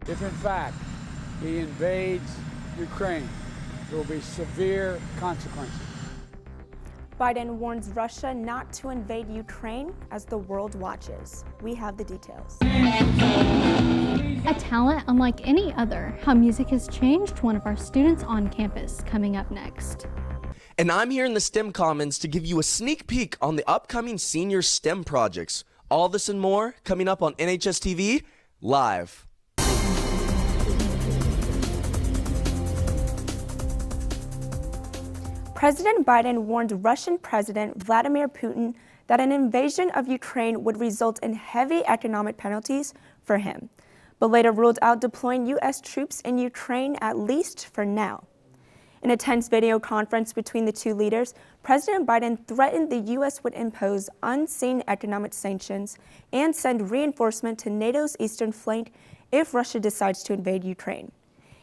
If in fact he invades Ukraine, there will be severe consequences. Biden warns Russia not to invade Ukraine as the world watches. We have the details. A talent unlike any other, how music has changed one of our students on campus, coming up next. And I'm here in the STEM Commons to give you a sneak peek on the upcoming senior STEM projects. All this and more coming up on NHSTV live. President Biden warned Russian President Vladimir Putin that an invasion of Ukraine would result in heavy economic penalties for him, but later ruled out deploying U.S. troops in Ukraine, at least for now. In a tense video conference between the two leaders, President Biden threatened the U.S. would impose unseen economic sanctions and send reinforcement to NATO's eastern flank if Russia decides to invade Ukraine.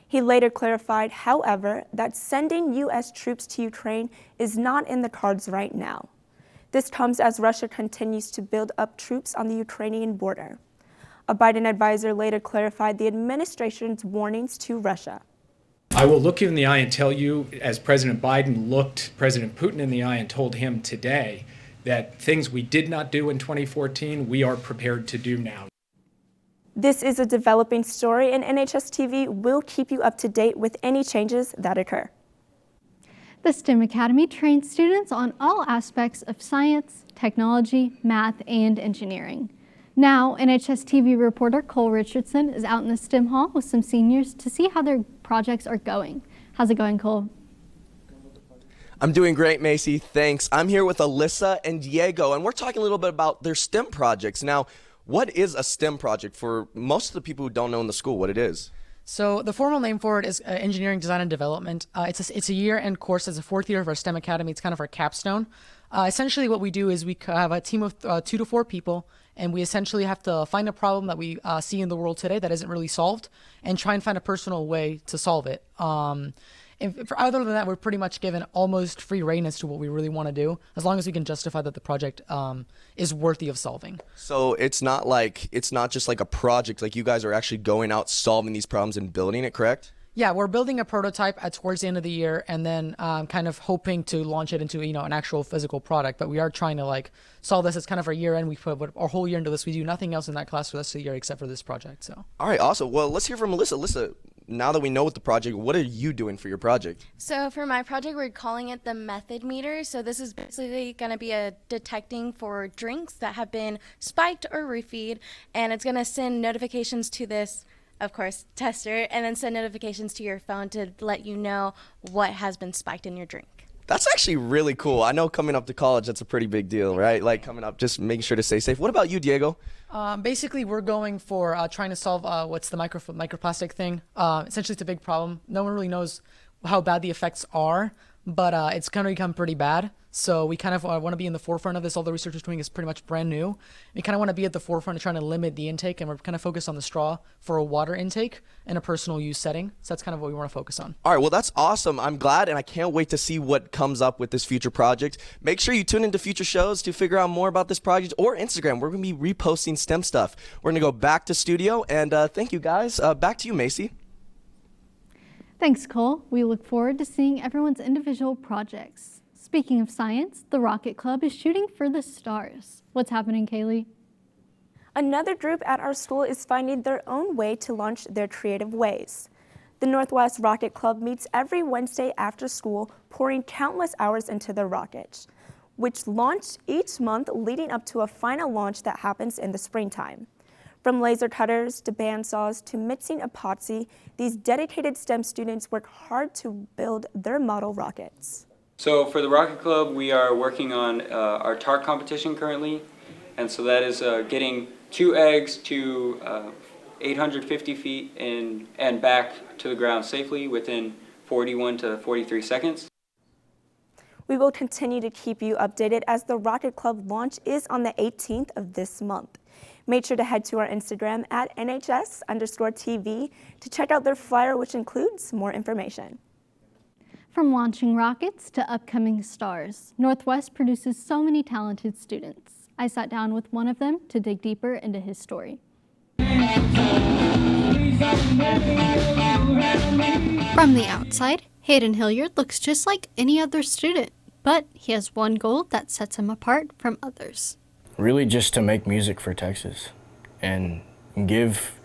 He later clarified, however, that sending U.S. troops to Ukraine is not in the cards right now. This comes as Russia continues to build up troops on the Ukrainian border. A Biden advisor later clarified the administration's warnings to Russia. I will look you in the eye and tell you, as President Biden looked President Putin in the eye and told him today, that things we did not do in 2014, we are prepared to do now. This is a developing story, and NHSTV will keep you up to date with any changes that occur. The STEM Academy trains students on all aspects of science, technology, math, and engineering. Now, NHSTV reporter Cole Richardson is out in the STEM hall with some seniors to see how their projects are going. How's it going, Cole? I'm doing great, Macy. Thanks. I'm here with Alyssa and Diego, and we're talking a little bit about their STEM projects. Now, what is a STEM project for most of the people who don't know in the school what it is? So the formal name for it is Engineering Design and Development. It's a year-end course. It's the fourth year of our STEM Academy. It's kind of our capstone. Essentially what we do is we have a team of 2 to 4 people, and we essentially have to find a problem that we see in the world today that isn't really solved and try and find a personal way to solve it. Other than that, we're pretty much given almost free reign as to what we really want to do, as long as we can justify that the project is worthy of solving. So it's not just like a project, like you guys are actually going out solving these problems and building it, correct? Yeah, we're building a prototype towards the end of the year, and then kind of hoping to launch it into an actual physical product. But we are trying to solve this as kind of our year end. We put our whole year into this. We do nothing else in that class for the rest of the year except for this project. So. All right, awesome. Well, let's hear from Alyssa. Alyssa, now that we know what the project, what are you doing for your project? So for my project, we're calling it the method meter. So this is basically going to be a detecting for drinks that have been spiked or roofied, and it's going to send notifications to this, of course, tester, and then send notifications to your phone to let you know what has been spiked in your drink. That's actually really cool. I know coming up to college, that's a pretty big deal, right? Like coming up, just making sure to stay safe. What about you, Diego? Basically, we're going for trying to solve what's the microplastic thing. Essentially, it's a big problem. No one really knows how bad the effects are, but it's going to become pretty bad. So we kind of want to be in the forefront of this. All the research is doing is pretty much brand new. We kind of want to be at the forefront of trying to limit the intake, and we're kind of focused on the straw for a water intake in a personal use setting. So that's kind of what we want to focus on. All right, well, that's awesome. I'm glad, and I can't wait to see what comes up with this future project. Make sure you tune into future shows to figure out more about this project, or Instagram. We're going to be reposting STEM stuff. We're going to go back to studio, and thank you, guys. Back to you, Macy. Thanks, Cole. We look forward to seeing everyone's individual projects. Speaking of science, the Rocket Club is shooting for the stars. What's happening, Kaylee? Another group at our school is finding their own way to launch their creative ways. The Northwest Rocket Club meets every Wednesday after school, pouring countless hours into their rockets, which launch each month leading up to a final launch that happens in the springtime. From laser cutters to bandsaws to mixing epoxy, these dedicated STEM students work hard to build their model rockets. So for the Rocket Club, we are working on our tart competition currently, and so that is getting 2 eggs to 850 feet and back to the ground safely within 41 to 43 seconds. We will continue to keep you updated as the Rocket Club launch is on the 18th of this month. Make sure to head to our Instagram at NHS_TV to check out their flyer, which includes more information. From launching rockets to upcoming stars, Northwest produces so many talented students. I sat down with one of them to dig deeper into his story. From the outside, Hayden Hilliard looks just like any other student, but he has one goal that sets him apart from others. Really just to make music for Texas and give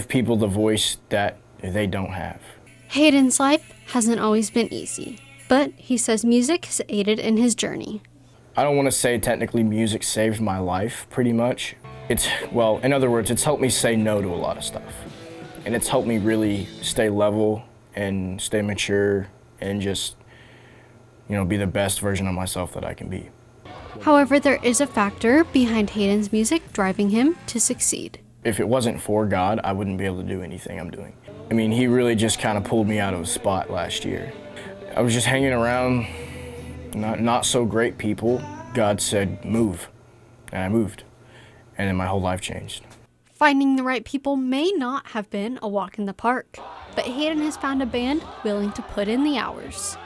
people the voice that they don't have. Hayden's life hasn't always been easy, but he says music has aided in his journey. I don't want to say technically music saved my life, pretty much. Well, in other words, it's helped me say no to a lot of stuff. And it's helped me really stay level and stay mature and just, be the best version of myself that I can be. However, there is a factor behind Hayden's music driving him to succeed. If it wasn't for God, I wouldn't be able to do anything I'm doing. I mean, he really just kind of pulled me out of a spot last year. I was just hanging around not so great people. God said, move, and I moved, and then my whole life changed. Finding the right people may not have been a walk in the park, but Hayden has found a band willing to put in the hours.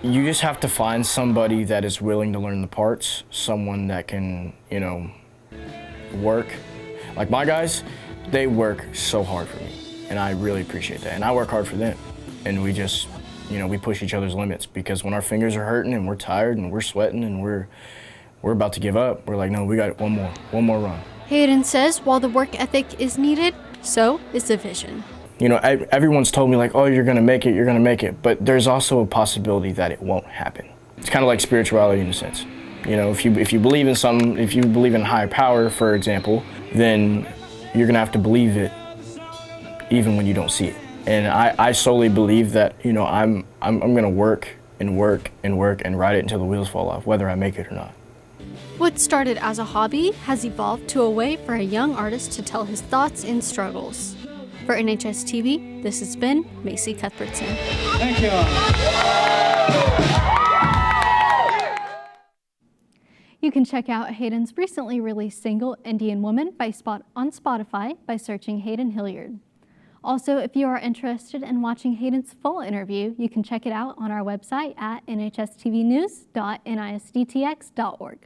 You just have to find somebody that is willing to learn the parts, someone that can, work. Like my guys, they work so hard for me, and I really appreciate that. And I work hard for them, and we just, we push each other's limits, because when our fingers are hurting and we're tired and we're sweating and we're about to give up, we're like, no, we got one more run. Hayden says while the work ethic is needed, so is the vision. Everyone's told me like, oh, you're gonna make it, but there's also a possibility that it won't happen. It's kind of like spirituality in a sense. If you believe in something, if you believe in higher power, for example, then you're gonna have to believe it even when you don't see it. And I solely believe that, I'm gonna work and ride it until the wheels fall off, whether I make it or not. What started as a hobby has evolved to a way for a young artist to tell his thoughts and struggles. For NHSTV, this has been Macy Cuthbertson. Thank you. You can check out Hayden's recently released single, Indian Woman, on Spotify by searching Hayden Hilliard. Also, if you are interested in watching Hayden's full interview, you can check it out on our website at nhstvnews.nisttx.org.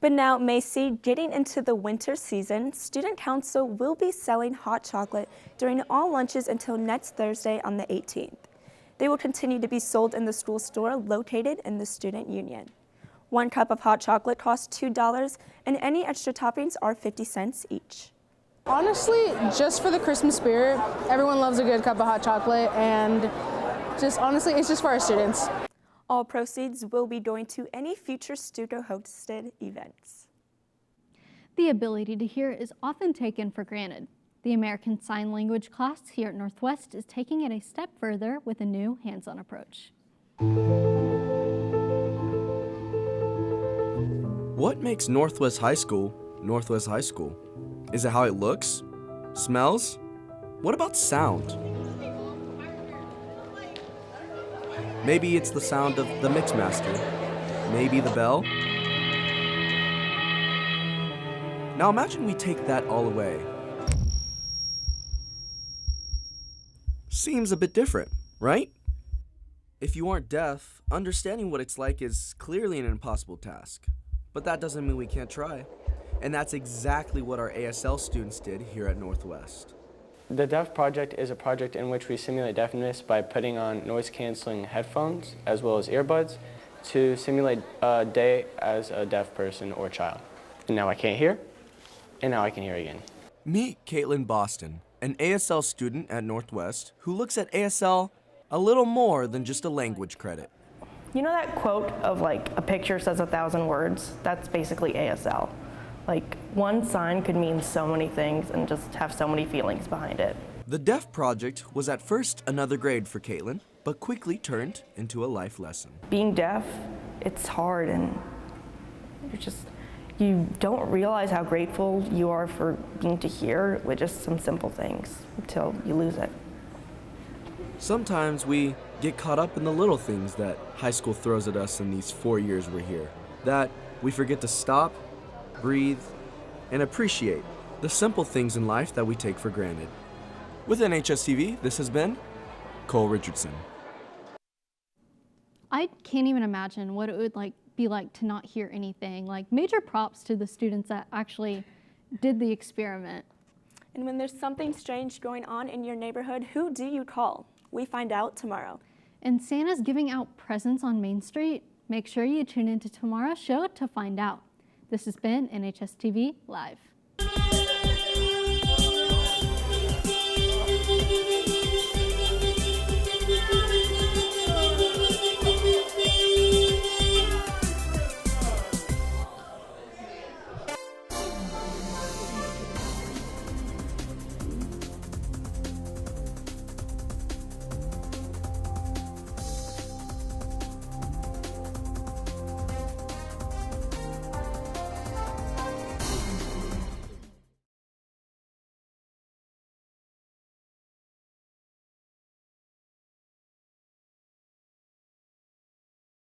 But now, Macy, getting into the winter season, Student Council will be selling hot chocolate during all lunches until next Thursday on the 18th. They will continue to be sold in the school store located in the Student Union. 1 cup of hot chocolate costs $2, and any extra toppings are 50 cents each. Honestly, just for the Christmas spirit, everyone loves a good cup of hot chocolate, and honestly, it's just for our students. All proceeds will be going to any future student-hosted events. The ability to hear is often taken for granted. The American Sign Language class here at Northwest is taking it a step further with a new hands-on approach. What makes Northwest High School Northwest High School? Is it how it looks? Smells? What about sound? Maybe it's the sound of the mixmaster. Maybe the bell. Now imagine we take that all away. Seems a bit different, right? If you aren't deaf, understanding what it's like is clearly an impossible task. But that doesn't mean we can't try. And that's exactly what our ASL students did here at Northwest. The Deaf Project is a project in which we simulate deafness by putting on noise-canceling headphones as well as earbuds to simulate a day as a deaf person or child. And now I can't hear, and now I can hear again. Meet Caitlin Boston, an ASL student at Northwest who looks at ASL a little more than just a language credit. You know that quote of like, a picture says 1,000 words? That's basically ASL. Like, one sign could mean so many things and just have so many feelings behind it. The Deaf Project was at first another grade for Caitlin, but quickly turned into a life lesson. Being deaf, it's hard, and you don't realize how grateful you are for being to hear with just some simple things until you lose it. Sometimes we get caught up in the little things that high school throws at us in these 4 years we're here, that we forget to stop, breathe, and appreciate the simple things in life that we take for granted. With NHSTV, this has been Cole Richardson. I can't even imagine what it would be like to not hear anything. Major props to the students that actually did the experiment. And when there's something strange going on in your neighborhood, who do you call? We find out tomorrow. And Santa's giving out presents on Main Street? Make sure you tune into tomorrow's show to find out. This has been NHSTV Live.